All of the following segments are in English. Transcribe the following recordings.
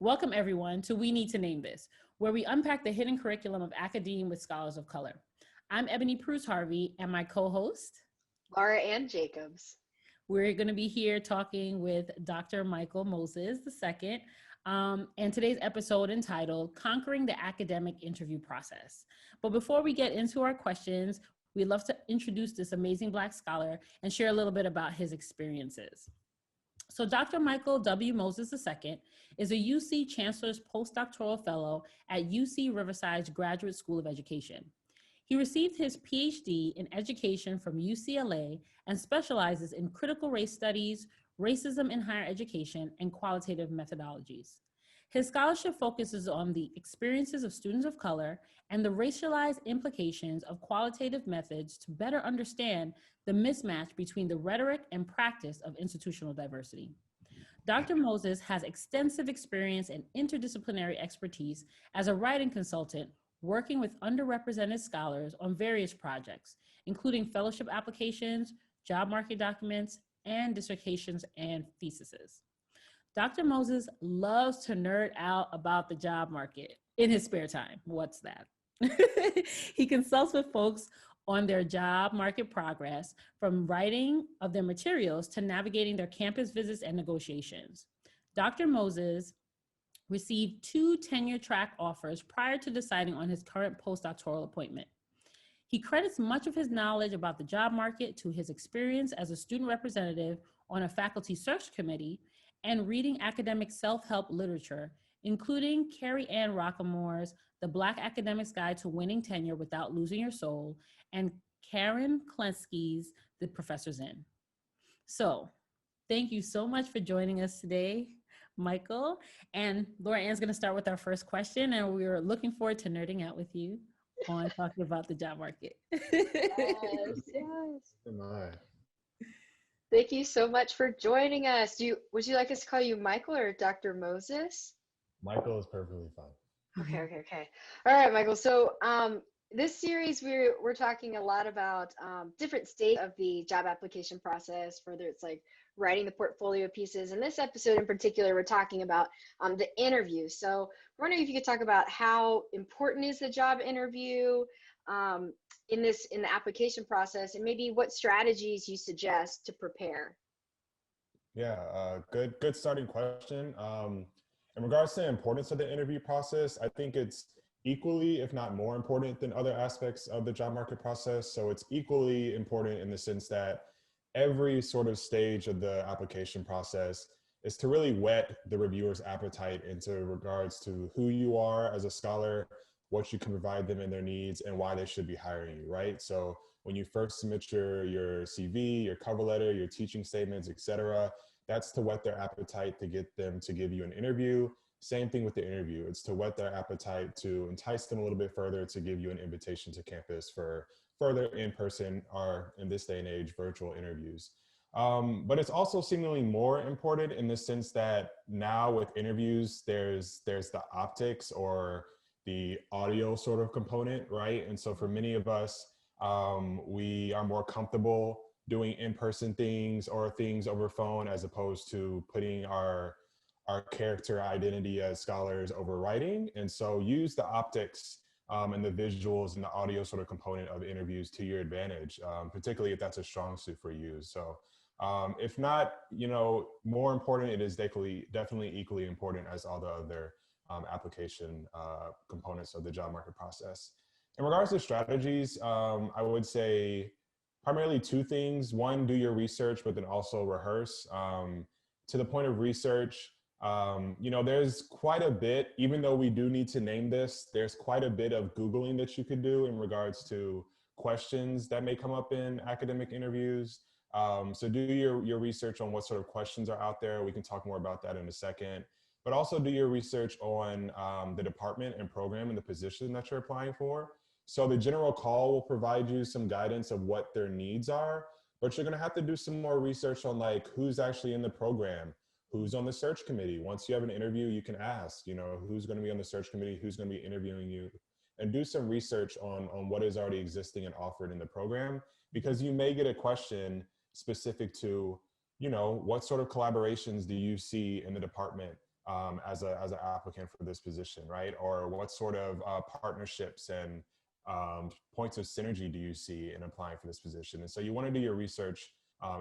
Welcome everyone to We Need to Name This, where we unpack the hidden curriculum of academia with scholars of color. I'm Ebony Pruse Harvey and my co-host, Laura Ann Jacobs. We're going to be here talking with Dr. Michael Moses II, and today's episode entitled Conquering the Academic Interview Process. But before we get into our questions, we'd love to introduce this amazing Black scholar and share a little bit about his experiences. So Dr. Michael W. Moses II is a UC Chancellor's Postdoctoral Fellow at UC Riverside's Graduate School of Education. He received his PhD in education from UCLA and specializes in critical race studies, racism in higher education, and qualitative methodologies. His scholarship focuses on the experiences of students of color and the racialized implications of qualitative methods to better understand the mismatch between the rhetoric and practice of institutional diversity. Dr. Moses has extensive experience and interdisciplinary expertise as a writing consultant, working with underrepresented scholars on various projects, including fellowship applications, job market documents, and dissertations and theses. Dr. Moses loves to nerd out about the job market in his spare time. What's that? He consults with folks on their job market progress, from writing of their materials to navigating their campus visits and negotiations. Dr. Moses received 2 tenure-track offers prior to deciding on his current postdoctoral appointment. He credits much of his knowledge about the job market to his experience as a student representative on a faculty search committee and reading academic self-help literature, including Carrie Ann Rockamore's The Black Academic's Guide to Winning Tenure Without Losing Your Soul and Karen Klensky's The Professor's In. So, thank you so much for joining us today, Michael. And Laura Ann's going to start with our first question, and we're looking forward to nerding out with you on talking about the job market. Yes. Thank you so much for joining us. Would you like us to call you Michael or Dr. Moses? Michael is perfectly fine. Okay. All right, Michael. So this series, we're talking a lot about different stages of the job application process, whether it's like writing the portfolio pieces. In this episode in particular, we're talking about the interview. So I'm wondering if you could talk about how important is the job interview in the application process, and maybe what strategies you suggest to prepare. Yeah, good starting question. In regards to the importance of the interview process, I think it's equally, if not more important than other aspects of the job market process. So it's equally important in the sense that every sort of stage of the application process is to really whet the reviewer's appetite into regards to who you are as a scholar, what you can provide them in their needs, and why they should be hiring you, right? So when you first submit your CV, your cover letter, your teaching statements, et cetera, that's to whet their appetite to get them to give you an interview. Same thing with the interview. It's to whet their appetite to entice them a little bit further to give you an invitation to campus for further in-person, or in this day and age, virtual interviews. But it's also seemingly more important in the sense that now with interviews, there's the optics or the audio sort of component, right? And so for many of us, we are more comfortable doing in-person things or things over phone as opposed to putting our character identity as scholars over writing. And so use the optics and the visuals and the audio sort of component of interviews to your advantage, particularly if that's a strong suit for you. So if not, more important, it is definitely equally important as all the other application components of the job market process. In regards to strategies, I would say primarily 2 things. 1, do your research, but then also rehearse. To the point of research, there's quite a bit, even though we do need to name this, there's quite a bit of Googling that you could do in regards to questions that may come up in academic interviews. So do your research on what sort of questions are out there. We can talk more about that in a second. But also do your research on the department and program and the position that you're applying for. So the general call will provide you some guidance of what their needs are, but you're gonna have to do some more research on like who's actually in the program, who's on the search committee. Once you have an interview, you can ask, who's gonna be on the search committee, who's gonna be interviewing you, and do some research on what is already existing and offered in the program, because you may get a question specific to, what sort of collaborations do you see in the department as an applicant for this position, right? Or what sort of partnerships and points of synergy do you see in applying for this position? And so you want to do your research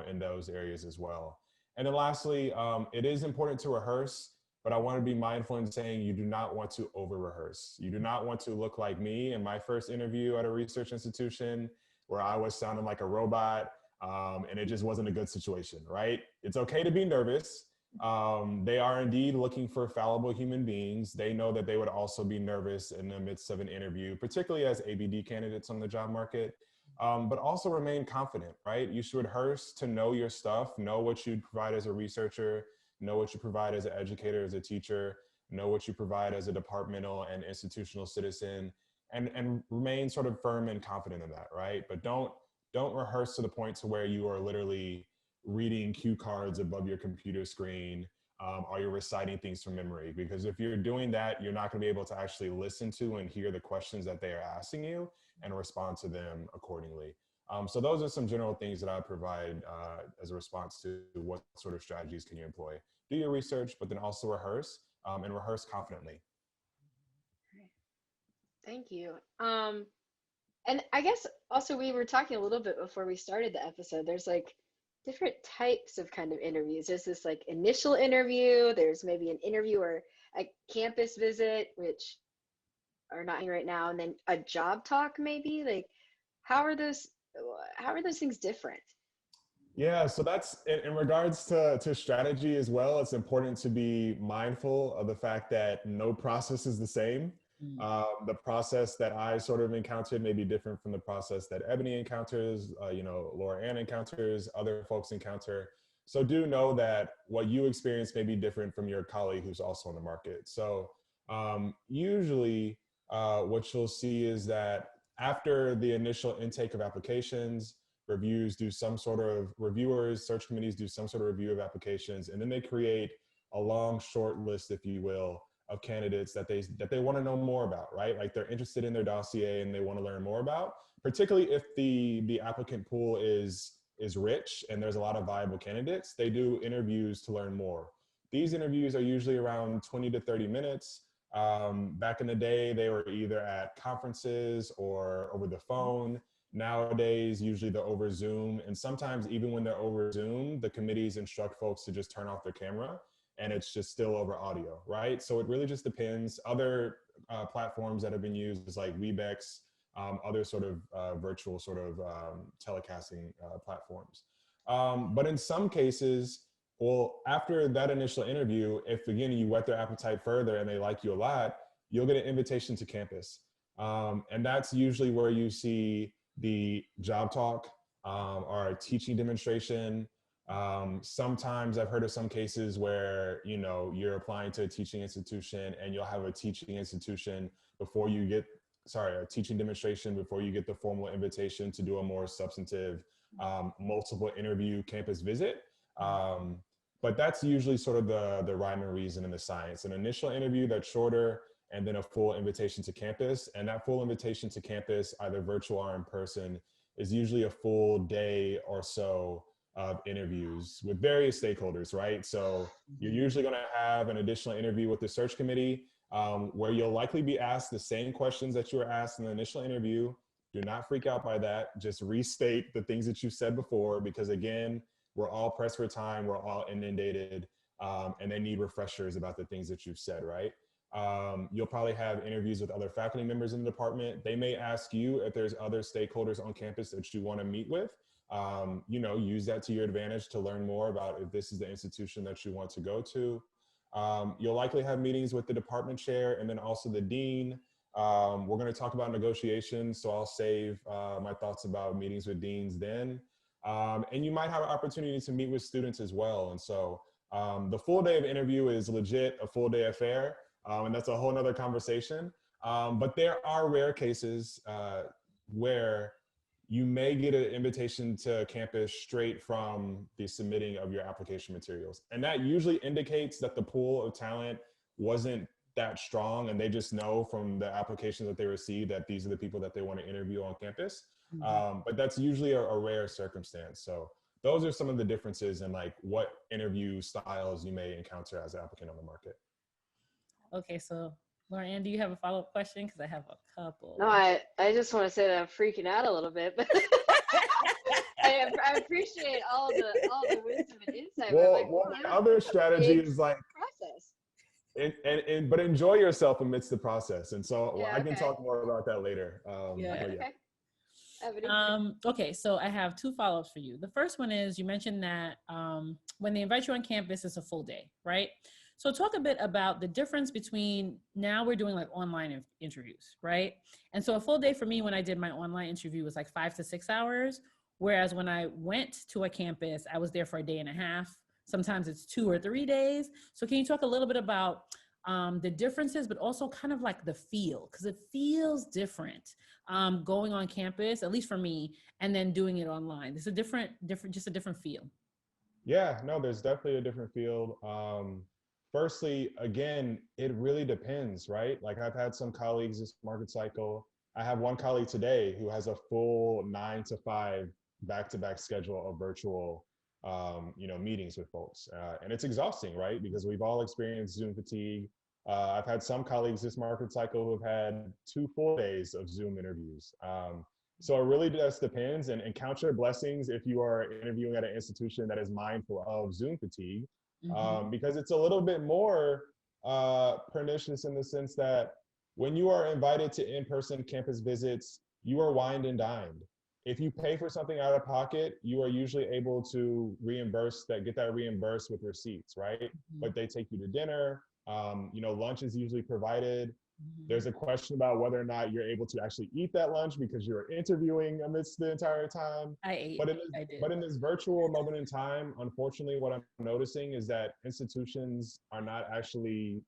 in those areas as well. And then lastly, it is important to rehearse, but I want to be mindful in saying you do not want to over rehearse. You do not want to look like me in my first interview at a research institution where I was sounding like a robot, and it just wasn't a good situation, right? It's okay to be nervous. They are indeed looking for fallible human beings. They know that they would also be nervous in the midst of an interview, particularly as ABD candidates on the job market, but also remain confident, right? You should rehearse to know your stuff, know what you provide as a researcher, know what you provide as an educator, as a teacher, know what you provide as a departmental and institutional citizen, and remain sort of firm and confident in that, right? But don't rehearse to the point to where you are literally reading cue cards above your computer screen, or you're reciting things from memory. Because if you're doing that, you're not going to be able to actually listen to and hear the questions that they are asking you and respond to them accordingly. So those are some general things that I provide as a response to what sort of strategies can you employ. Do your research, but then also rehearse, and rehearse confidently. Thank you. And I guess also we were talking a little bit before we started the episode. There's like different types of kind of interviews. There's this like initial interview. There's maybe an interview or a campus visit, which are not happening right now, and then a job talk maybe. Like, how are those? How are those things different? Yeah, so that's in regards to strategy as well. It's important to be mindful of the fact that no process is the same. The process that I sort of encountered may be different from the process that Ebony encounters, Laura Ann encounters, other folks encounter. So do know that what you experience may be different from your colleague who's also on the market. So usually what you'll see is that after the initial intake of applications, reviewers, search committees do some sort of review of applications, and then they create a long short list, if you will, of candidates that they want to know more about, right? Like they're interested in their dossier and they want to learn more about, particularly if the applicant pool is rich and there's a lot of viable candidates. They do interviews to learn more. These interviews are usually around 20 to 30 minutes. Back in the day, they were either at conferences or over the phone. Nowadays, usually they're over Zoom, and sometimes even when they're over Zoom, the committees instruct folks to just turn off their camera and it's just still over audio, right? So it really just depends. Other platforms that have been used is like Webex, other sort of virtual sort of telecasting platforms. But in some cases, well, after that initial interview, if again, you whet their appetite further and they like you a lot, you'll get an invitation to campus. And that's usually where you see the job talk, or teaching demonstration. Sometimes I've heard of some cases where, you're applying to a teaching institution and you'll have a teaching institution before you get, a teaching demonstration before you get the formal invitation to do a more substantive, multiple interview campus visit. But that's usually sort of the rhyme and reason in the science. An initial interview that's shorter, and then a full invitation to campus. And that full invitation to campus, either virtual or in person, is usually a full day or so of interviews with various stakeholders, right? So you're usually gonna have an additional interview with the search committee, where you'll likely be asked the same questions that you were asked in the initial interview. Do not freak out by that. Just restate the things that you said before, because again, we're all pressed for time, we're all inundated, and they need refreshers about the things that you've said, right? You'll probably have interviews with other faculty members in the department. They may ask you if there's other stakeholders on campus that you want to meet with. Use that to your advantage to learn more about if this is the institution that you want to go to. You'll likely have meetings with the department chair and then also the dean. We're going to talk about negotiations, so I'll save my thoughts about meetings with deans then. And you might have an opportunity to meet with students as well. And so the full day of interview is legit a full day affair. And that's a whole nother conversation. But there are rare cases where you may get an invitation to campus straight from the submitting of your application materials. And that usually indicates that the pool of talent wasn't that strong, and they just know from the applications that they received that these are the people that they want to interview on campus. But that's usually a rare circumstance. So those are some of the differences in like what interview styles you may encounter as an applicant on the market. Okay, so Lauren, do you have a follow-up question? Because I have a couple. No, I just want to say that I'm freaking out a little bit, but I appreciate all the wisdom and insight. But I'm like, Well, wow, the other that's a strategy big is like, process. but enjoy yourself amidst the process. And so Yeah. I can Okay. talk more about that later. Yeah. But yeah. Okay. Ebony. Okay, so I have two follow-ups for you. The first one is you mentioned that when they invite you on campus, it's a full day, right? So talk a bit about the difference between now we're doing like online interviews, right? And so a full day for me when I did my online interview was like 5 to 6 hours, whereas when I went to a campus, I was there for a day and a half. Sometimes it's 2 or 3 days. So can you talk a little bit about the differences, but also kind of like the feel, because it feels different going on campus, at least for me, and then doing it online. It's a just a different feel. Yeah, no, there's definitely a different field. Firstly, again, it really depends, right? Like I've had some colleagues this market cycle. I have one colleague today who has a full 9 to 5 back-to-back schedule of virtual, meetings with folks, and it's exhausting, right? Because we've all experienced Zoom fatigue. I've had some colleagues this market cycle who have had 2 full days of Zoom interviews. So it really just depends, and count your blessings if you are interviewing at an institution that is mindful of Zoom fatigue, Mm-hmm. because it's a little bit more pernicious in the sense that when you are invited to in-person campus visits, you are wined and dined. If you pay for something out of pocket, you are usually able to get that reimbursed with receipts, right? Mm-hmm. But they take you to dinner. Lunch is usually provided. Mm-hmm. There's a question about whether or not you're able to actually eat that lunch because you're interviewing amidst the entire time. I ate. But I did. in this virtual moment in time, unfortunately, what I'm noticing is that institutions are not actually,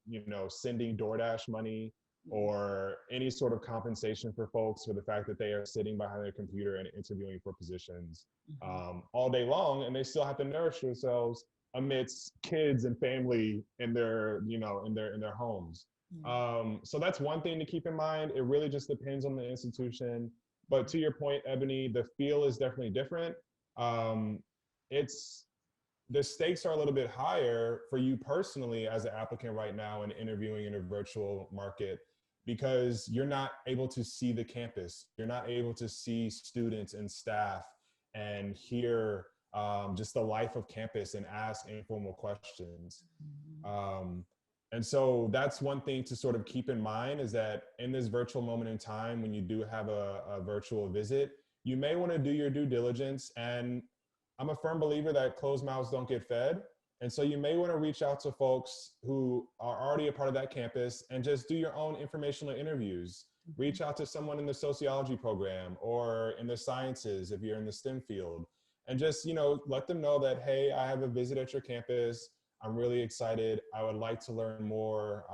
sending DoorDash money or any sort of compensation for folks for the fact that they are sitting behind their computer and interviewing for positions Mm-hmm. all day long, and they still have to nourish themselves amidst kids and family in their, in their homes. Yeah. So that's one thing to keep in mind. It really just depends on the institution. But to your point, Ebony, the feel is definitely different. Um, it's the stakes are a little bit higher for you personally as an applicant right now and interviewing in a virtual market because you're not able to see the campus. You're not able to see students and staff and hear just the life of campus and ask informal questions. Mm-hmm. Um, and so that's one thing to sort of keep in mind is that in this virtual moment in time, when you do have a virtual visit, you may want to do your due diligence. And I'm a firm believer that closed mouths don't get fed. And so you may want to reach out to folks who are already a part of that campus and just do your own informational interviews. Reach out to someone in the sociology program or in the sciences if you're in the STEM field. And just, let them know that, hey, I have a visit at your campus. I'm really excited. I would like to learn more.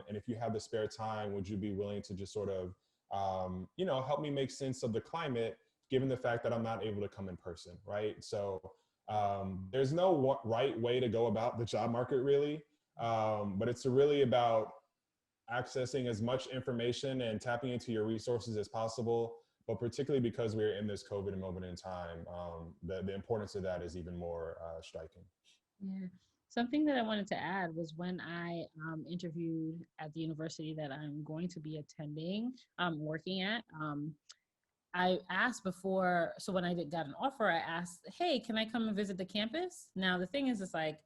And if you have the spare time, would you be willing to just sort of, help me make sense of the climate, given the fact that I'm not able to come in person, right? So there's no right way to go about the job market, really. But it's really about accessing as much information and tapping into your resources as possible. But particularly because we're in this COVID moment in time, the importance of that is even more striking. Yeah. Something that I wanted to add was when I interviewed at the university that I'm going to be attending, working at. I asked before, so when I got an offer, I asked, hey, can I come and visit the campus? Now, the thing is, it's like,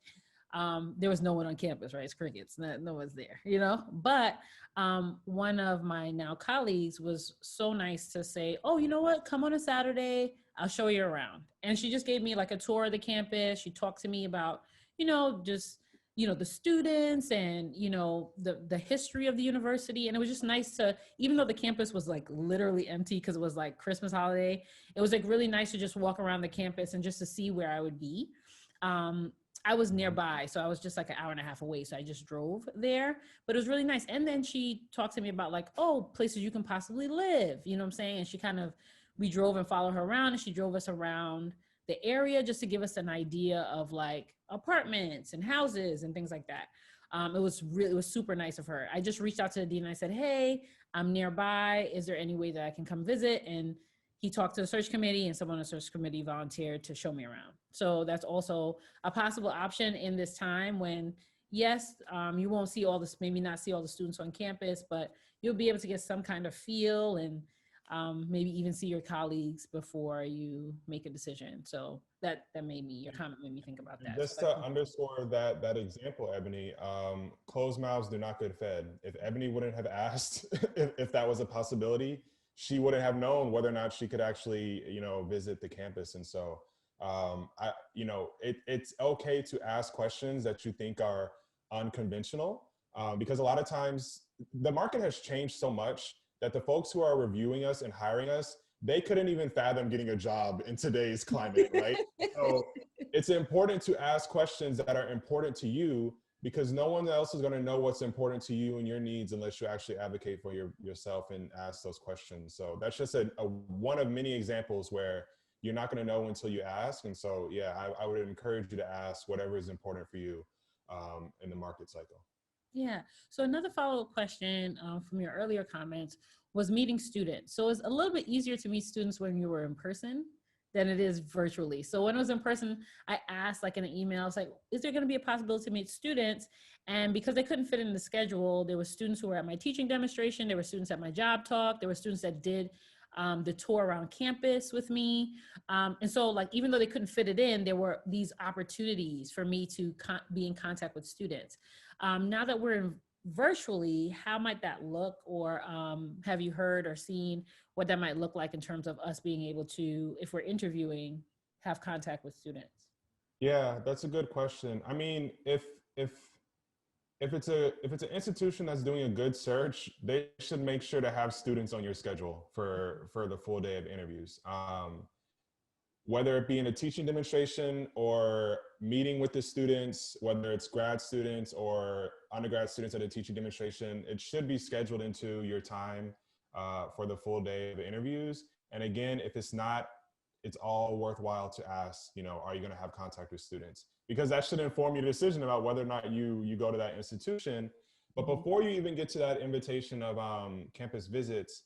there was no one on campus, right? It's crickets, no one's there, But one of my now colleagues was so nice to say, oh, you know what? Come on a Saturday. I'll show you around. And she just gave me like a tour of the campus. She talked to me about, just the students and the history of the university. And it was just nice to, even though the campus was like literally empty because it was like Christmas holiday, it was like really nice to just walk around the campus and just to see where I would be. I was nearby, so I was just like an hour and a half away, so I just drove there, but it was really nice. And then she talked to me about like, oh, places you can possibly live, you know what I'm saying? And we drove and followed her around, and she drove us around the area just to give us an idea of like apartments and houses and things like that. It was super nice of her. I just reached out to the dean and I said, hey, I'm nearby. Is there any way that I can come visit? And he talked to the search committee, and someone on the search committee volunteered to show me around. So that's also a possible option in this time when, yes, you won't see all this, maybe not see all the students on campus, but you'll be able to get some kind of feel and maybe even see your colleagues before you make a decision. So that made me, your comment made me think about that. So Just to underscore that example, Ebony, closed mouths do not get fed. If Ebony wouldn't have asked if that was a possibility, she wouldn't have known whether or not she could actually, visit the campus. And so, it's okay to ask questions that you think are unconventional, because a lot of times the market has changed so much that the folks who are reviewing us and hiring us, they couldn't even fathom getting a job in today's climate, right? So it's important to ask questions that are important to you, because no one else is going to know what's important to you and your needs unless you actually advocate for yourself and ask those questions. So that's just a one of many examples where you're not going to know until you ask. And so, yeah, I would encourage you to ask whatever is important for you in the market cycle. Yeah. So another follow-up question from your earlier comments was meeting students. So it's a little bit easier to meet students when you were in person than it is virtually. So when I was in person, I asked like in an email, I was like, is there going to be a possibility to meet students? And because they couldn't fit in the schedule, there were students who were at my teaching demonstration, there were students at my job talk, there were students that did the tour around campus with me. And so like, even though they couldn't fit it in, there were these opportunities for me to be in contact with students. Now that we're in virtually, how might that look? Or have you heard or seen what that might look like in terms of us being able to, if we're interviewing, have contact with students? Yeah, that's a good question. I mean, if it's an institution that's doing a good search, they should make sure to have students on your schedule for the full day of interviews. Whether it be in a teaching demonstration or meeting with the students, whether it's grad students or undergrad students at a teaching demonstration, it should be scheduled into your time for the full day of interviews. And again, if it's not, it's all worthwhile to ask, are you going to have contact with students? Because that should inform your decision about whether or not you go to that institution. But before you even get to that invitation of campus visits,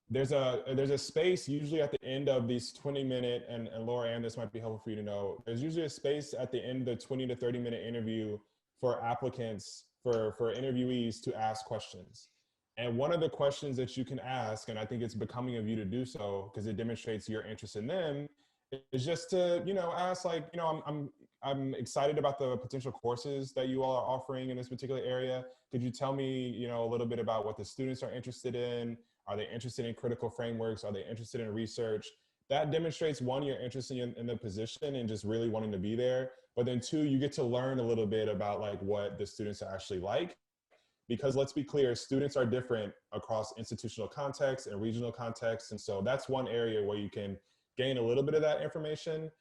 there's a space usually at the end of these 20-minute, and Laura Ann, this might be helpful for you to know, there's usually a space at the end of the 20 to 30-minute interview for applicants, for interviewees to ask questions. And one of the questions that you can ask, and I think it's becoming of you to do so because it demonstrates your interest in them, is just to, ask like, I'm excited about the potential courses that you all are offering in this particular area. Could you tell me, a little bit about what the students are interested in? Are they interested in critical frameworks? Are they interested in research? That demonstrates, one, you're interested in the position and just really wanting to be there. But then two, you get to learn a little bit about like what the students are actually like. Because let's be clear, students are different across institutional contexts and regional contexts. And so that's one area where you can gain a little bit of that information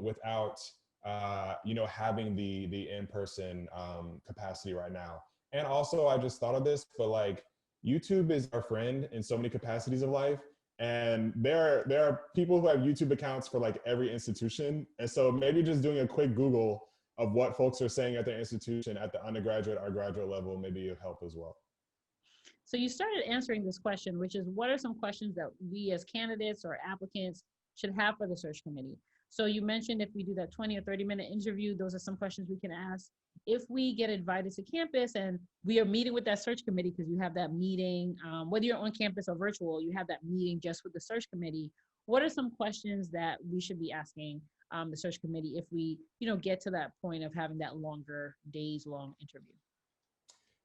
without, having the in-person capacity right now. And also, I just thought of this, but like YouTube is our friend in so many capacities of life. And there are people who have YouTube accounts for like every institution. And so maybe just doing a quick Google of what folks are saying at their institution at the undergraduate or graduate level maybe of help as well. So you started answering this question, which is what are some questions that we as candidates or applicants should have for the search committee? So you mentioned if we do that 20 or 30-minute interview, those are some questions we can ask. If we get invited to campus and we are meeting with that search committee, because you have that meeting, whether you're on campus or virtual, you have that meeting just with the search committee. What are some questions that we should be asking the search committee if we, get to that point of having that longer, days-long interview?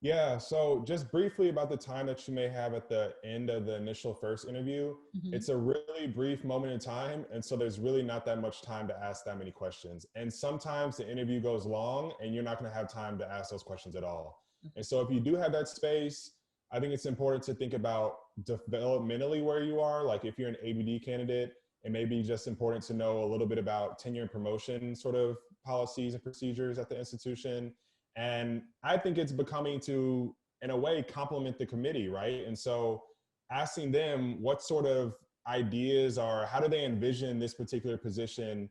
Yeah, so just briefly about the time that you may have at the end of the initial first interview, it's a really brief moment in time. And so there's really not that much time to ask that many questions. And sometimes the interview goes long and you're not going to have time to ask those questions at all. And so if you do have that space, I think it's important to think about developmentally where you are. Like if you're an ABD candidate, it may be just important to know a little bit about tenure and promotion sort of policies and procedures at the institution. And I think it's becoming to, in a way, complement the committee, right? And so asking them what sort of ideas are, how do they envision this particular position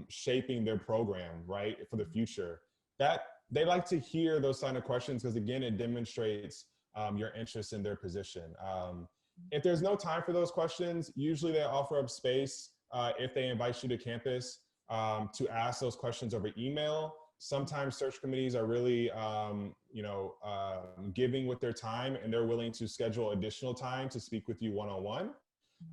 shaping their program, right, for the future? That they like to hear those kind of questions because, again, it demonstrates your interest in their position. If there's no time for those questions, usually they offer up space if they invite you to campus to ask those questions over email. Sometimes search committees are really, giving with their time, and they're willing to schedule additional time to speak with you one-on-one.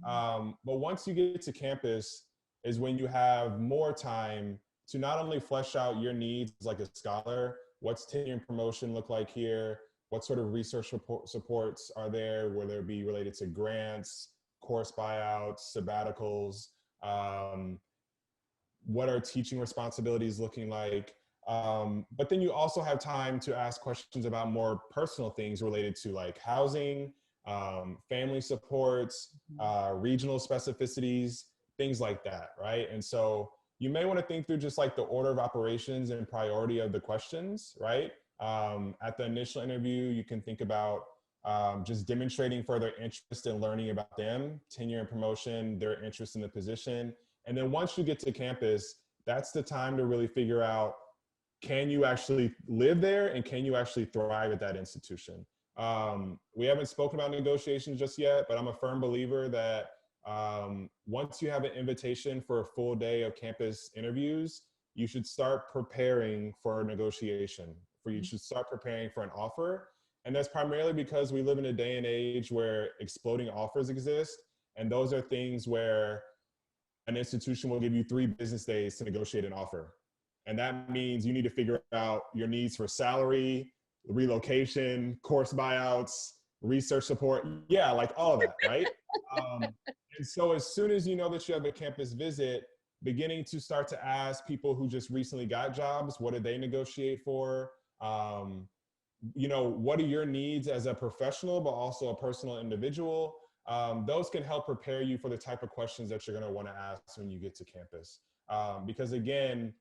But once you get to campus is when you have more time to not only flesh out your needs as like a scholar, what's tenure and promotion look like here, what sort of research supports are there, whether it be related to grants, course buyouts, sabbaticals, what are teaching responsibilities looking like? But then you also have time to ask questions about more personal things related to like housing, family supports, regional specificities, things like that, right? And so you may want to think through just like the order of operations and priority of the questions, right? At the initial interview, you can think about just demonstrating further interest in learning about them, tenure and promotion, their interest in the position. And then once you get to campus, that's the time to really figure out, can you actually live there and can you actually thrive at that institution? We haven't spoken about negotiations just yet, but I'm a firm believer that once you have an invitation for a full day of campus interviews, you should start preparing for a negotiation, you should start preparing for an offer. And that's primarily because we live in a day and age where exploding offers exist. And those are things where an institution will give you 3 business days to negotiate an offer. And that means you need to figure out your needs for salary, relocation, course buyouts, research support. Yeah, like all of that, right? And so as soon as you know that you have a campus visit, beginning to start to ask people who just recently got jobs, what did they negotiate for? What are your needs as a professional, but also a personal individual? Those can help prepare you for the type of questions that you're going to want to ask when you get to campus. Because again,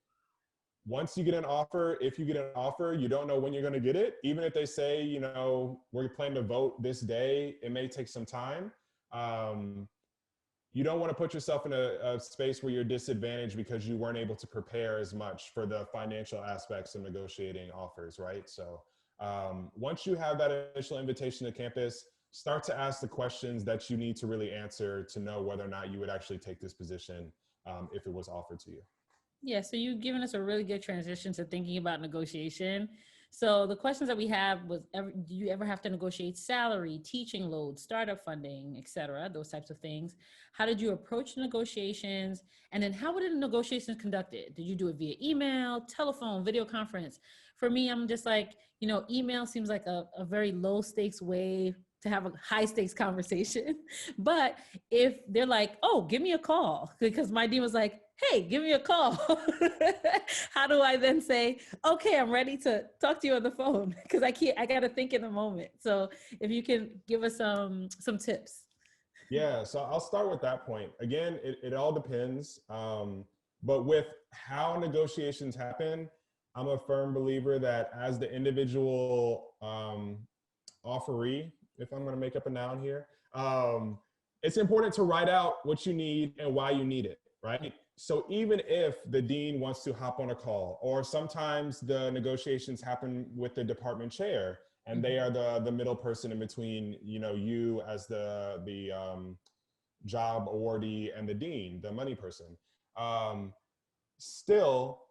once you get an offer, if you get an offer, you don't know when you're going to get it. Even if they say, we're planning to vote this day, it may take some time. You don't want to put yourself in a space where you're disadvantaged because you weren't able to prepare as much for the financial aspects of negotiating offers, right? So once you have that initial invitation to campus, start to ask the questions that you need to really answer to know whether or not you would actually take this position if it was offered to you. Yeah, so you've given us a really good transition to thinking about negotiation. So the questions that we have was, do you ever have to negotiate salary, teaching load, startup funding, et cetera, those types of things? How did you approach negotiations? And then how were the negotiations conducted? Did you do it via email, telephone, video conference? For me, I'm just like, email seems like a very low stakes way to have a high stakes conversation. But if they're like, oh, give me a call, because my dean was like, hey, give me a call. How do I then say, okay, I'm ready to talk to you on the phone? Because I got to think in the moment. So if you can give us some tips. Yeah, so I'll start with that point. Again, it all depends. But with how negotiations happen, I'm a firm believer that as the individual offeree, if I'm going to make up a noun here, it's important to write out what you need and why you need it, right? So even if the dean wants to hop on a call, or sometimes the negotiations happen with the department chair, and they are the middle person in between, you as the job awardee and the dean, the money person. Still,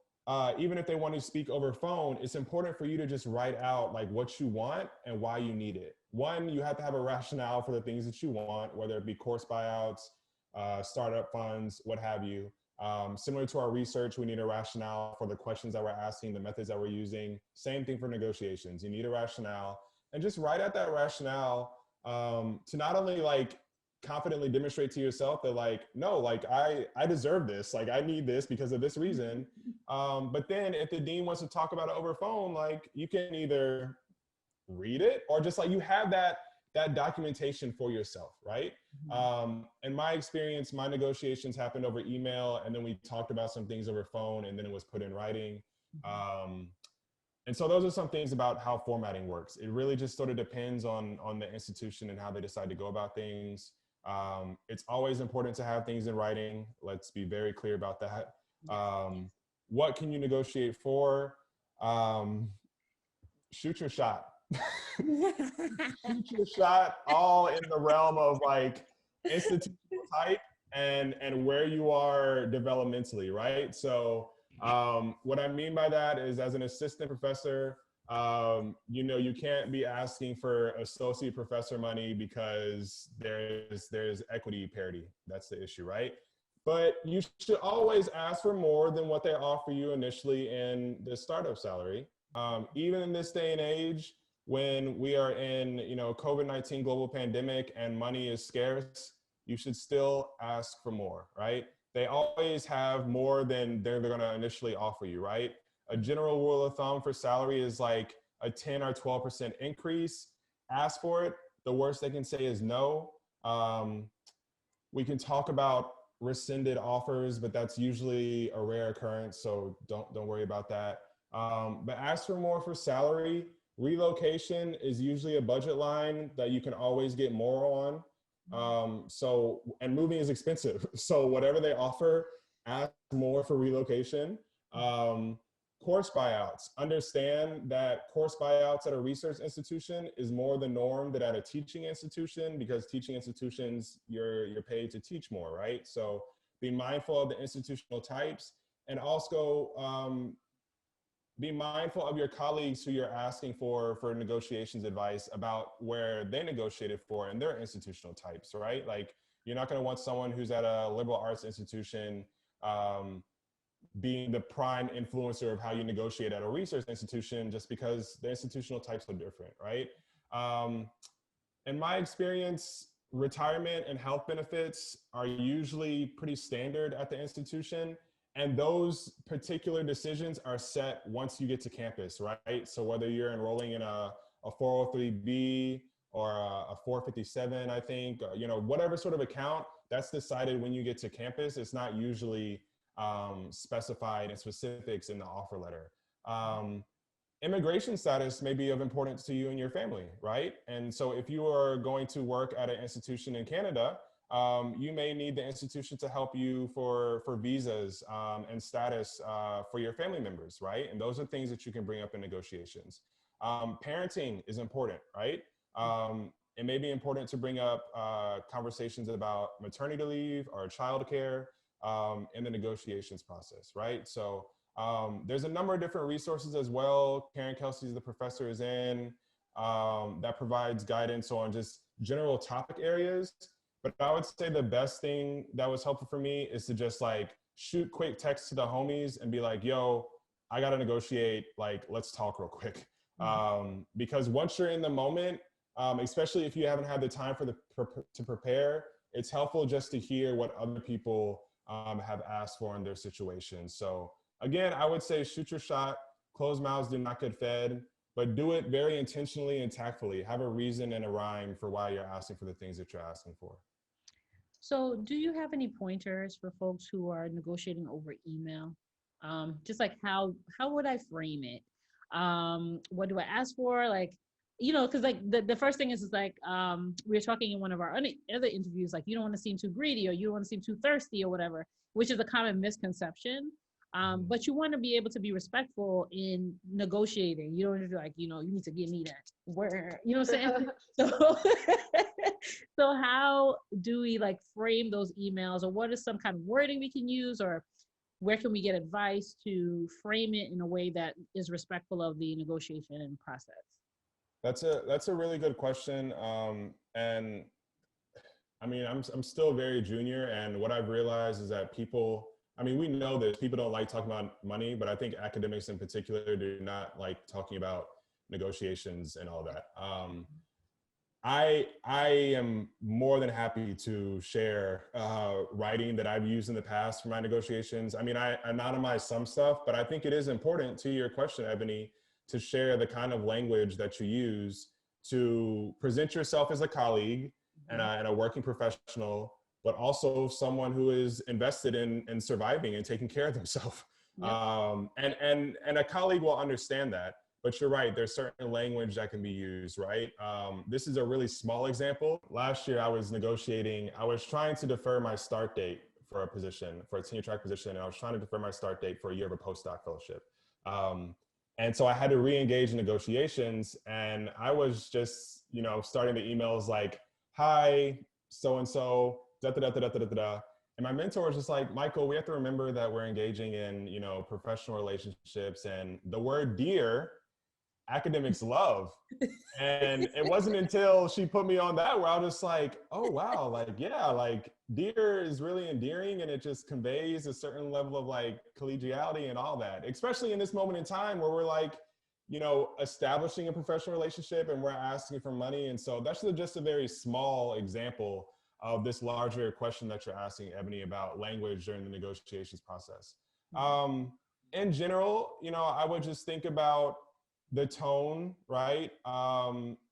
even if they want to speak over phone, it's important for you to just write out like what you want and why you need it. One, you have to have a rationale for the things that you want, whether it be course buyouts, startup funds, what have you. Similar to our research, we need a rationale for the questions that we're asking, the methods that we're using. Same thing for negotiations. You need a rationale, and just write out that rationale to not only like confidently demonstrate to yourself that like, no, like I deserve this, like I need this because of this reason. But then if the dean wants to talk about it over phone, like you can either read it or just like you have that documentation for yourself, right? In my experience, my negotiations happened over email, and then we talked about some things over phone, and then it was put in writing. And so those are some things about how formatting works. It really just sort of depends on the institution and how they decide to go about things. It's always important to have things in writing. Let's be very clear about that. What can you negotiate for? Shoot your shot. Shoot your shot, all in the realm of like institutional type and where you are developmentally, right? So What I mean by that is, as an assistant professor, you can't be asking for associate professor money because there's equity parity. That's the issue, right? But you should always ask for more than what they offer you initially in the startup salary. Even in this day and age, when we are in, COVID-19 global pandemic and money is scarce, you should still ask for more, right? They always have more than they're going to initially offer you, right? A general rule of thumb for salary is like a 10 or 12% increase. Ask for it. The worst they can say is no. We can talk about rescinded offers, but that's usually a rare occurrence, so don't worry about that. But ask for more for salary. Relocation is usually a budget line that you can always get more on. And moving is expensive. So whatever they offer, ask more for relocation. Course buyouts. Understand that course buyouts at a research institution is more the norm than at a teaching institution, because teaching institutions, you're paid to teach more, right? So be mindful of the institutional types, and also be mindful of your colleagues who you're asking for negotiations advice about where they negotiated for and their institutional types, right? Like, you're not going to want someone who's at a liberal arts institution being the prime influencer of how you negotiate at a research institution, just because the institutional types are different, right? In my experience, retirement and health benefits are usually pretty standard at the institution. And those particular decisions are set once you get to campus, right? So whether you're enrolling in a 403B or a 457, I think, whatever sort of account, that's decided when you get to campus. It's not usually specified in specifics in the offer letter. Immigration status may be of importance to you and your family, right? And so if you are going to work at an institution in Canada, you may need the institution to help you for visas and status for your family members, right? And those are things that you can bring up in negotiations. Parenting is important, right? It may be important to bring up conversations about maternity leave or childcare in the negotiations process, right? So there's a number of different resources as well. Karen Kelsey's The Professor is in, that provides guidance on just general topic areas. But I would say the best thing that was helpful for me is to just like shoot quick texts to the homies and be like, yo, I got to negotiate, like, let's talk real quick. Because once you're in the moment, especially if you haven't had the time to prepare, it's helpful just to hear what other people have asked for in their situation. So again, I would say shoot your shot. Closed mouths do not get fed, but do it very intentionally and tactfully. Have a reason and a rhyme for why you're asking for the things that you're asking for. So do you have any pointers for folks who are negotiating over email? Just like how would I frame it? What do I ask for? Like, because like the first thing is like we were talking in one of our other interviews, like you don't want to seem too greedy or you don't want to seem too thirsty or whatever, which is a common misconception. But you want to be able to be respectful in negotiating. You don't need to like, you need to give me that where, you know what I'm saying? So, so how do we like frame those emails, or what is some kind of wording we can use, or where can we get advice to frame it in a way that is respectful of the negotiation process? That's a really good question. And I mean, I'm still very junior, and what I've realized is that we know that people don't like talking about money, but I think academics in particular do not like talking about negotiations and all that. I am more than happy to share writing that I've used in the past for my negotiations. I mean, I anonymize some stuff, but I think it is important, to your question, Ebony, to share the kind of language that you use to present yourself as a colleague and a working professional, but also someone who is invested in surviving and taking care of themselves. Yep. And a colleague will understand that. But you're right, there's certain language that can be used, right? This is a really small example. Last year I was trying to defer my start date for a tenure track position, and I was trying to defer my start date for a year of a postdoc fellowship. And so I had to re-engage in negotiations, and I was just, starting the emails like, hi, so-and-so, da-da-da-da-da-da-da. And my mentor was just like, Michael, we have to remember that we're engaging in, you know, professional relationships, and the word dear, academics love. And it wasn't until she put me on that where I was just like, oh, wow, like, yeah, like dear is really endearing, and it just conveys a certain level of like collegiality and all that, especially in this moment in time where we're like, you know, establishing a professional relationship and we're asking for money. And so that's just a very small example of this larger question that you're asking, Ebony, about language during the negotiations process. In general, you know, I would just think about the tone, right?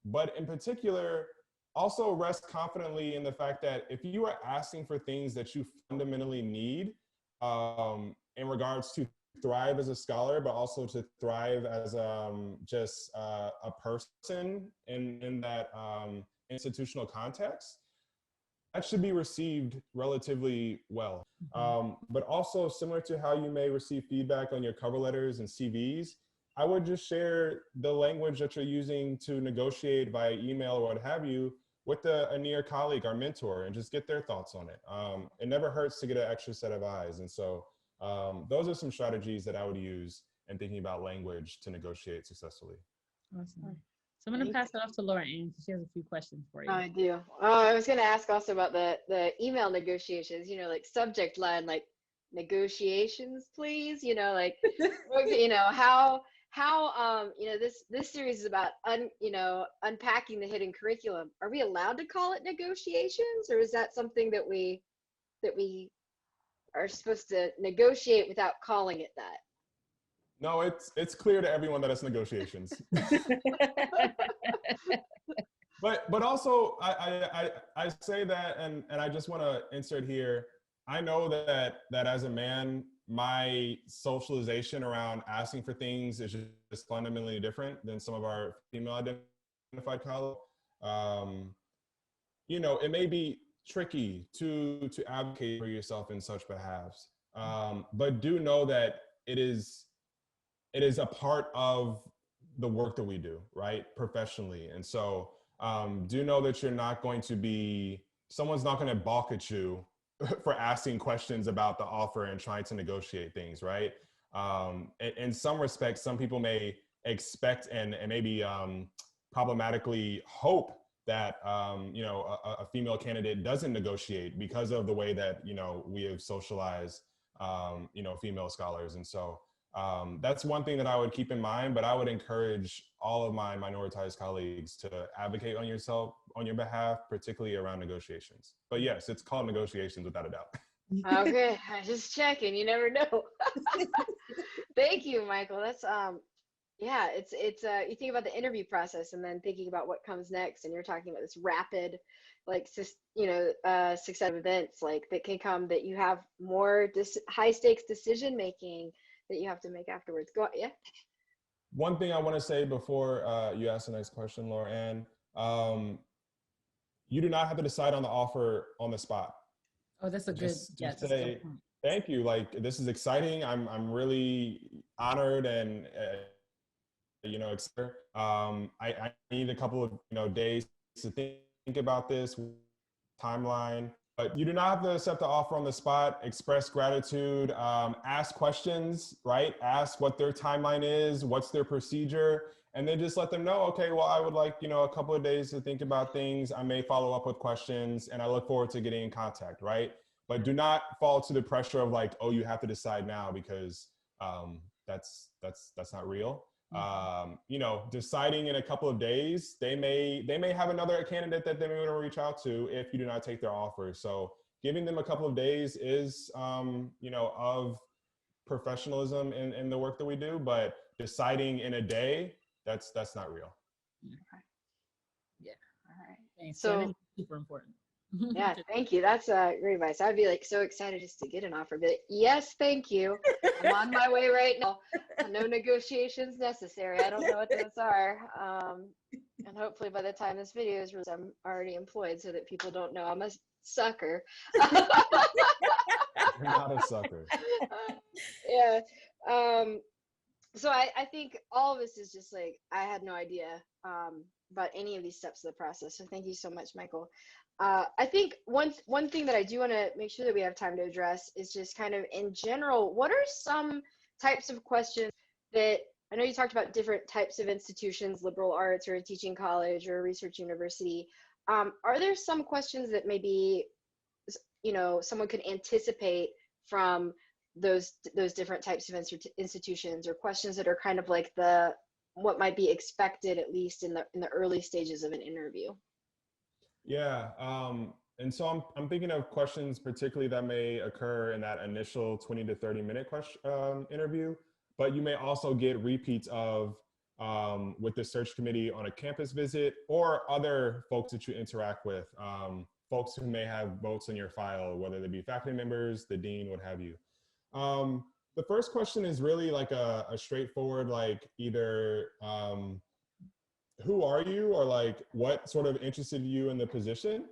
But in particular, also rest confidently in the fact that if you are asking for things that you fundamentally need in regards to thrive as a scholar, but also to thrive as just a person in that institutional context, that should be received relatively well. But also similar to how you may receive feedback on your cover letters and CVs, I would just share the language that you're using to negotiate via email or what have you with a near colleague or mentor, and just get their thoughts on it. It never hurts to get an extra set of eyes. And so those are some strategies that I would use in thinking about language to negotiate successfully. Awesome. So I'm going to pass it off to Laura Ann because she has a few questions for you. I do. I was going to ask also about the email negotiations, you know, like subject line, like negotiations, please, you know, like, you know, how, you know, this series is about, you know, unpacking the hidden curriculum. Are we allowed to call it negotiations, or is that something that we are supposed to negotiate without calling it that? No, it's clear to everyone that it's negotiations. But also I say that, and I just want to insert here. I know that as a man, my socialization around asking for things is just fundamentally different than some of our female identified colleagues. You know, it may be tricky to advocate for yourself in such behalves, but do know that it is a part of the work that we do, right, professionally. And so do know that you're not going to be, someone's not going to balk at you for asking questions about the offer and trying to negotiate things, right? In some respects, some people may expect and maybe problematically hope that you know, a female candidate doesn't negotiate because of the way that, you know, we have socialized you know, female scholars. And so that's one thing that I would keep in mind, but I would encourage all of my minoritized colleagues to advocate on your behalf, particularly around negotiations. But yes, it's called negotiations without a doubt. Okay, I just checking. You never know. Thank you, Michael. That's yeah, it's you think about the interview process and then thinking about what comes next, and you're talking about this rapid, like, you know, success of events like that can come, that you have more high stakes decision making that you have to make afterwards. Go on, yeah. One thing I want to say before you ask the next question, Laura Ann, you do not have to decide on the offer on the spot. Oh, that's a good, just say, thank you. Like, this is exciting. I'm really honored and, you know, I need a couple of, you know, days to think about this timeline. But you do not have to accept the offer on the spot. Express gratitude, ask questions, right? Ask what their timeline is, what's their procedure, and then just let them know, okay, well, I would like, you know, a couple of days to think about things. I may follow up with questions, and I look forward to getting in contact, right? But do not fall to the pressure of like, oh, you have to decide now, because that's not real. You know, deciding in a couple of days, they may have another candidate that they may want to reach out to if you do not take their offer. So giving them a couple of days is, you know, of professionalism in the work that we do, but deciding in a day, that's not real. Okay. Yeah. All right. Thanks. So super important. yeah, thank you. That's great advice. I'd be like so excited just to get an offer. But yes, thank you. I'm on my way right now. No negotiations necessary. I don't know what those are. And hopefully by the time this video is released, I'm already employed so that people don't know I'm a sucker. You're not a sucker. Yeah. So I think all of this is just like, I had no idea about any of these steps of the process. So thank you so much, Michael. I think one thing that I do want to make sure that we have time to address is just kind of in general, what are some types of questions that I know you talked about different types of institutions, liberal arts or a teaching college or a research university. Are there some questions that maybe someone could anticipate from those different types of institutions, or questions that are kind of like the what might be expected at least in the early stages of an interview? Yeah. And so I'm thinking of questions particularly that may occur in that initial 20 to 30-minute question interview, but you may also get repeats of with the search committee on a campus visit or other folks that you interact with, folks who may have votes in your file, whether they be faculty members, the dean, what have you. Um, the first question is really like a straightforward, like either who are you, or like what sort of interested you in the position.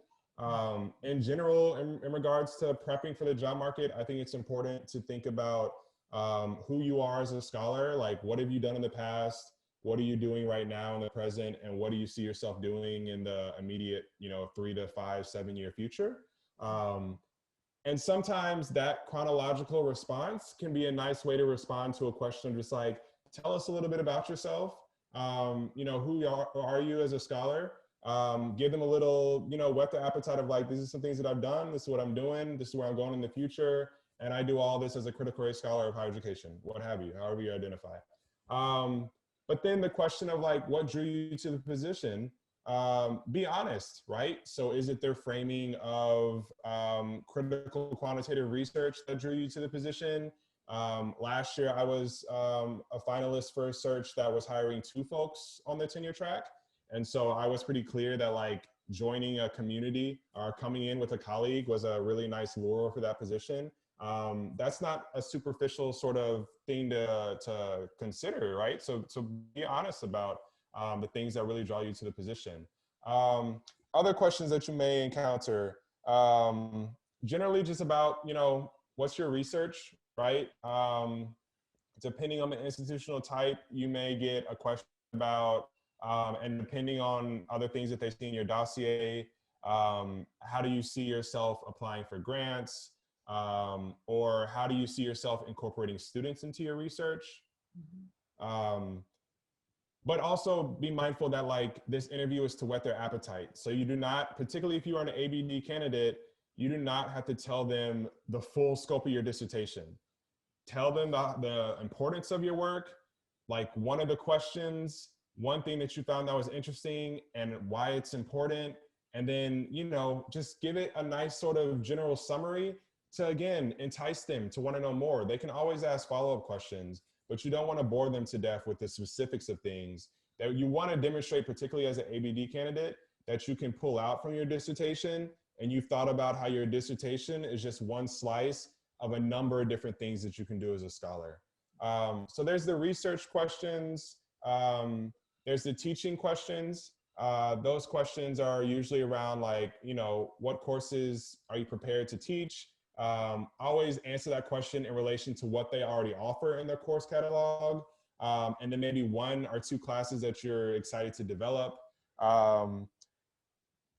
In general, in regards to prepping for the job market, I think it's important to think about who you are as a scholar, like what have you done in the past, what are you doing right now in the present, and what do you see yourself doing in the immediate 3 to 5, 7 year future. And sometimes that chronological response can be a nice way to respond to a question, just like, tell us a little bit about yourself. Who are you as a scholar? Give them a little, whet the appetite of like, these are some things that I've done. This is what I'm doing. This is where I'm going in the future. And I do all this as a critical race scholar of higher education, what have you, however you identify. But then the question of like, what drew you to the position? Be honest, right? So is it their framing of critical quantitative research that drew you to the position? Last year, I was a finalist for a search that was hiring 2 folks on the tenure track. And so I was pretty clear that like joining a community or coming in with a colleague was a really nice lure for that position. That's not a superficial sort of thing to consider, right? So be honest about the things that really draw you to the position. Other questions that you may encounter, generally just about, what's your research, right? Depending on the institutional type, you may get a question about, and depending on other things that they see in your dossier, how do you see yourself applying for grants? Or how do you see yourself incorporating students into your research? But also be mindful that like this interview is to whet their appetite. So you do not, particularly if you are an ABD candidate, you do not have to tell them the full scope of your dissertation. Tell them the importance of your work, like one of the questions, one thing that you found that was interesting and why it's important. And then, just give it a nice sort of general summary to, again, entice them to want to know more. They can always ask follow-up questions, but you don't want to bore them to death with the specifics of things that you want to demonstrate, particularly as an ABD candidate, that you can pull out from your dissertation. And you've thought about how your dissertation is just one slice of a number of different things that you can do as a scholar. So there's the research questions. There's the teaching questions. Those questions are usually around like, what courses are you prepared to teach? Always answer that question in relation to what they already offer in their course catalog. And then maybe 1 or 2 classes that you're excited to develop.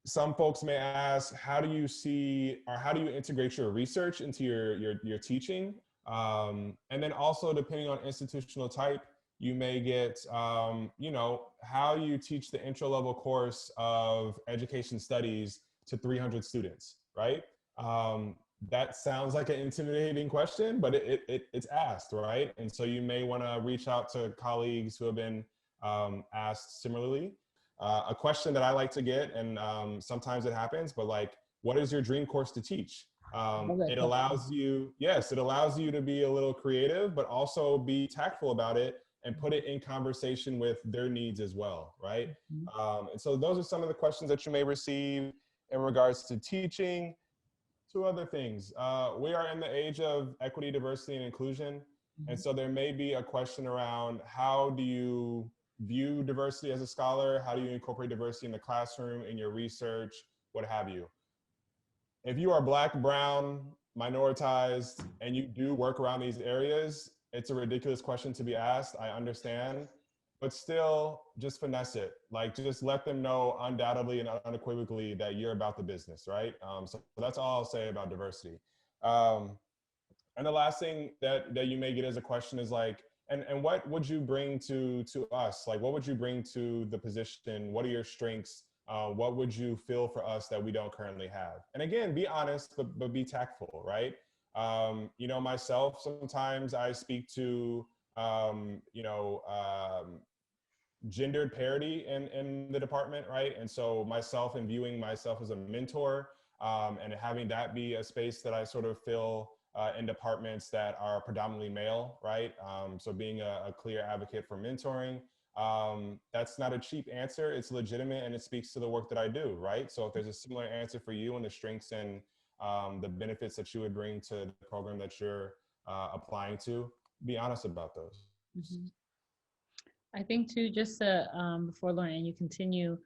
Some folks may ask, how do you see, or how do you integrate your research into your teaching? And then also, depending on institutional type, you may get, how you teach the intro level course of education studies to 300 students, right? That sounds like an intimidating question, but it's asked, right? And so you may want to reach out to colleagues who have been asked similarly. A question that I like to get, and sometimes it happens, but like, what is your dream course to teach? It allows you, yes, it allows you to be a little creative, but also be tactful about it and put it in conversation with their needs as well, right? And so those are some of the questions that you may receive in regards to teaching. 2 other things. We are in the age of equity, diversity, and inclusion. And so there may be a question around, how do you view diversity as a scholar? How do you incorporate diversity in the classroom, in your research, what have you? If you are Black, brown, minoritized, and you do work around these areas, it's a ridiculous question to be asked. I understand. but still just finesse it. Like just let them know undoubtedly and unequivocally that you're about the business, right? So that's all I'll say about diversity. Um, and the last thing that you may get as a question is like, and what would you bring to us? Like, what would you bring to the position? What are your strengths? What would you feel for us that we don't currently have? And again, be honest, but be tactful, right? You know, myself, sometimes I speak to, you know, gendered parity in the department, right? And so myself and viewing myself as a mentor, and having that be a space that I sort of fill in departments that are predominantly male, right? So being a clear advocate for mentoring, that's not a cheap answer. It's legitimate and it speaks to the work that I do, right? So if there's a similar answer for you and the strengths and the benefits that you would bring to the program that you're applying to, be honest about those. Mhm. I think too, just before Lauren and you continue,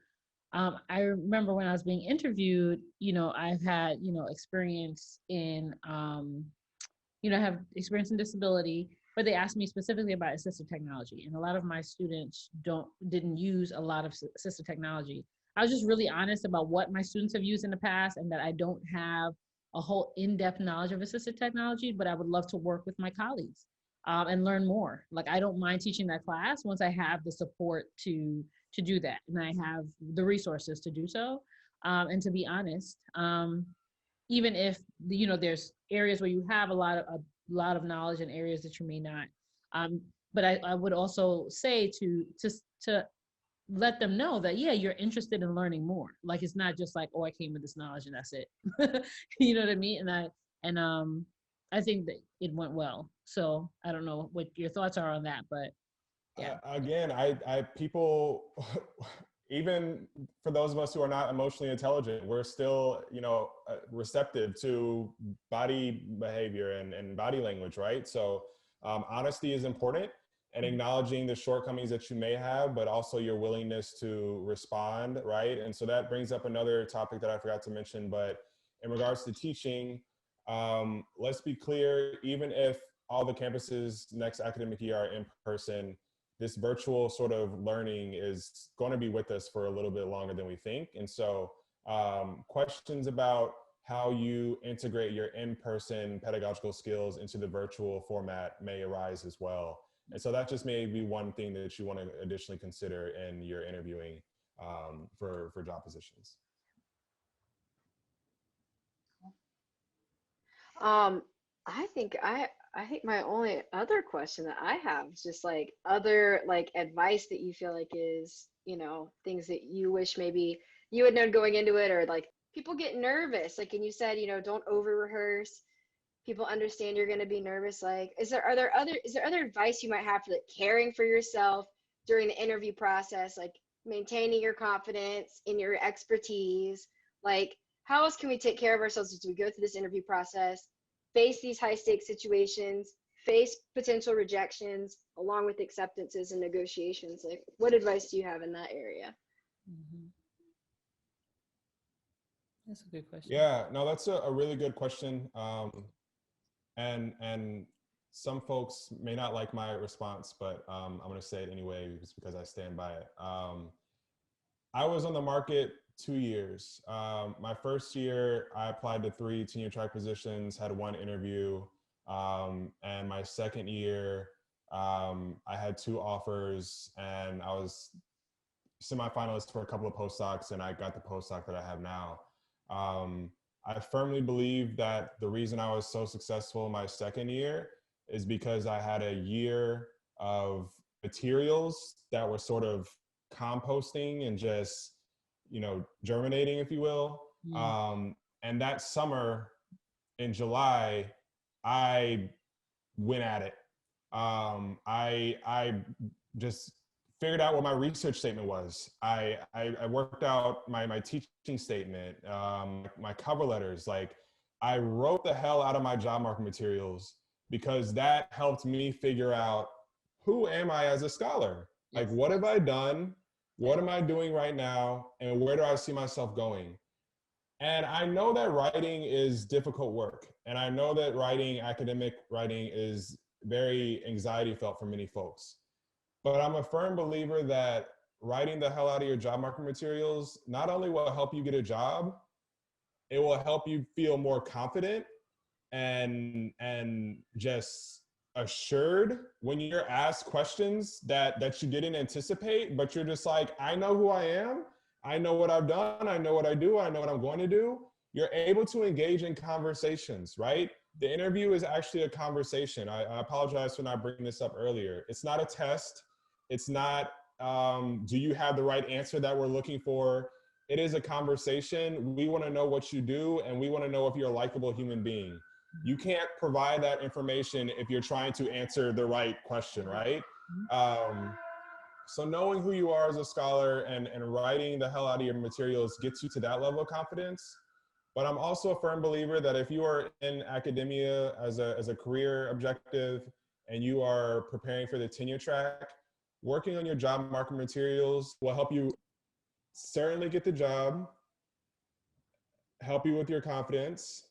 I remember when I was being interviewed, I've had, experience in, I have experience in disability, but they asked me specifically about assistive technology. And a lot of my students didn't use a lot of assistive technology. I was just really honest about what my students have used in the past and that I don't have a whole in-depth knowledge of assistive technology, but I would love to work with my colleagues and learn more. Like I don't mind teaching that class once I have the support to do that and I have the resources to do so. And to be honest, even if there's areas where you have a lot of knowledge and areas that you may not. But I would also say to let them know that yeah, you're interested in learning more. Like it's not just like, oh, I came with this knowledge and that's it. You know what I mean? And I think that it went well. So I don't know what your thoughts are on that, but yeah. Again, I people, even for those of us who are not emotionally intelligent, we're still, receptive to body behavior and body language, right? So honesty is important and acknowledging the shortcomings that you may have, but also your willingness to respond, right? And so that brings up another topic that I forgot to mention, but in regards to teaching, let's be clear, even if all the campuses next academic year are in person, this virtual sort of learning is going to be with us for a little bit longer than we think. And so questions about how you integrate your in-person pedagogical skills into the virtual format may arise as well. And so that just may be one thing that you want to additionally consider in your interviewing for job positions. Um, I think my only other question that I have is just like other like advice that you feel like is, things that you wish maybe you had known going into it, or like people get nervous. Like, and you said, don't over rehearse. People understand you're going to be nervous. Like, is there other advice you might have for like caring for yourself during the interview process, like maintaining your confidence in your expertise? Like, how else can we take care of ourselves as we go through this interview process, face these high stakes situations, face potential rejections, along with acceptances and negotiations? Like, what advice do you have in that area? Mm-hmm. That's a good question. Yeah, no, that's a really good question. And some folks may not like my response, but I'm going to say it anyway just because I stand by it. I was on the market 2 years. My first year, I applied to 3 tenure track positions, had 1 interview. And my second year, I had 2 offers, and I was semifinalist for a couple of postdocs, and I got the postdoc that I have now. I firmly believe that the reason I was so successful in my second year is because I had a year of materials that were sort of composting and just, germinating, if you will. Mm. And that summer in July, I went at it. I just figured out what my research statement was. I worked out my teaching statement, my cover letters. Like I wrote the hell out of my job market materials because that helped me figure out who am I as a scholar? Yes. Like what have I done? What am I doing right now? And where do I see myself going? And I know that writing is difficult work. And I know that academic writing is very anxiety felt for many folks. But I'm a firm believer that writing the hell out of your job market materials not only will help you get a job, it will help you feel more confident and just assured when you're asked questions that you didn't anticipate, but you're just like, I know who I am, I know what I've done, I know what I do, I know what I'm going to do. You're able to engage in conversations, right? The interview is actually a conversation. I apologize for not bringing this up earlier. It's not a test. It's not, do you have the right answer that we're looking for? It is a conversation. We want to know what you do, and we want to know if you're a likable human being. You can't provide that information if you're trying to answer the right question, right? So knowing who you are as a scholar and writing the hell out of your materials gets you to that level of confidence. But I'm also a firm believer that if you are in academia as a career objective and you are preparing for the tenure track, working on your job market materials will help you certainly get the job, help you with your confidence,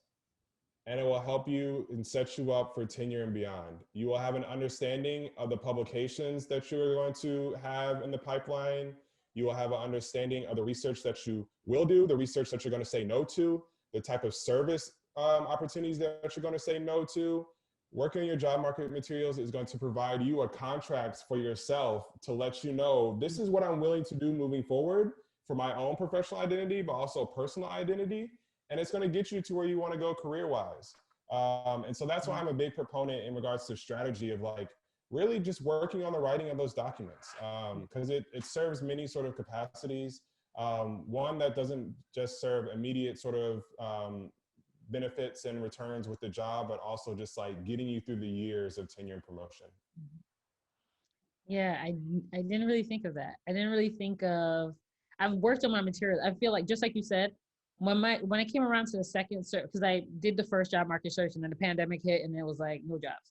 and it will help you and set you up for tenure and beyond. You will have an understanding of the publications that you're going to have in the pipeline. You will have an understanding of the research that you will do, the research that you're going to say no to, the type of service opportunities that you're going to say no to. Working on your job market materials is going to provide you a contract for yourself to let you know, this is what I'm willing to do moving forward for my own professional identity, but also personal identity. And it's going to get you to where you want to go career-wise. And so that's why I'm a big proponent in regards to strategy of like really just working on the writing of those documents, because it serves many sort of capacities. One that doesn't just serve immediate sort of benefits and returns with the job, but also just like getting you through the years of tenure and promotion. Yeah, I didn't really think of that. I didn't really think of, I've worked on my materials. I feel like, just like you said, when I came around to the second search, because I did the first job market search and then the pandemic hit and it was like no jobs.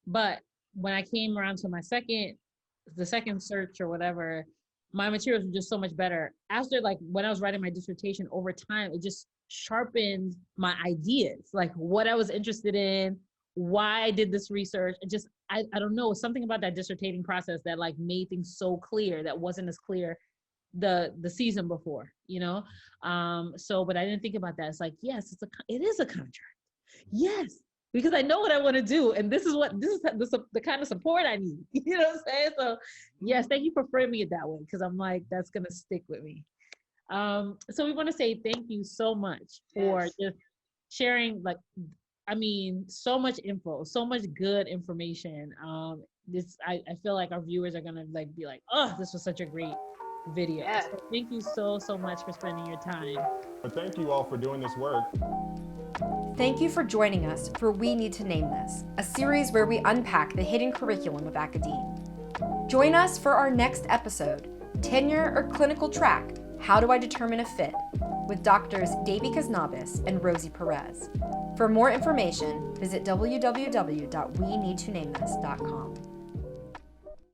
But when I came around to the second search or whatever, my materials were just so much better. After, like, when I was writing my dissertation, over time, it just sharpened my ideas, like what I was interested in, why I did this research. It just, I don't know, something about that dissertating process that like made things so clear that wasn't as clear the season before, you know? So, but I didn't think about that. It's like, yes, it is a contract. Yes, because I know what I want to do, and this is the kind of support I need. You know what I'm saying? So, yes, thank you for framing it that way, because I'm like, that's gonna stick with me. So we want to say thank you so much for just sharing, like, I mean, so much info, so much good information. I feel like our viewers are gonna like be like, oh, this was such a great video. Yeah. So thank you so much for spending your time. But thank you all for doing this work. Thank you for joining us for We Need to Name This, a series where we unpack the hidden curriculum of academia. Join us for our next episode, Tenure or Clinical Track, How Do I Determine a Fit? With Doctors Davy Kaznabis and Rosie Perez. For more information, visit www.weneedtonamethis.com.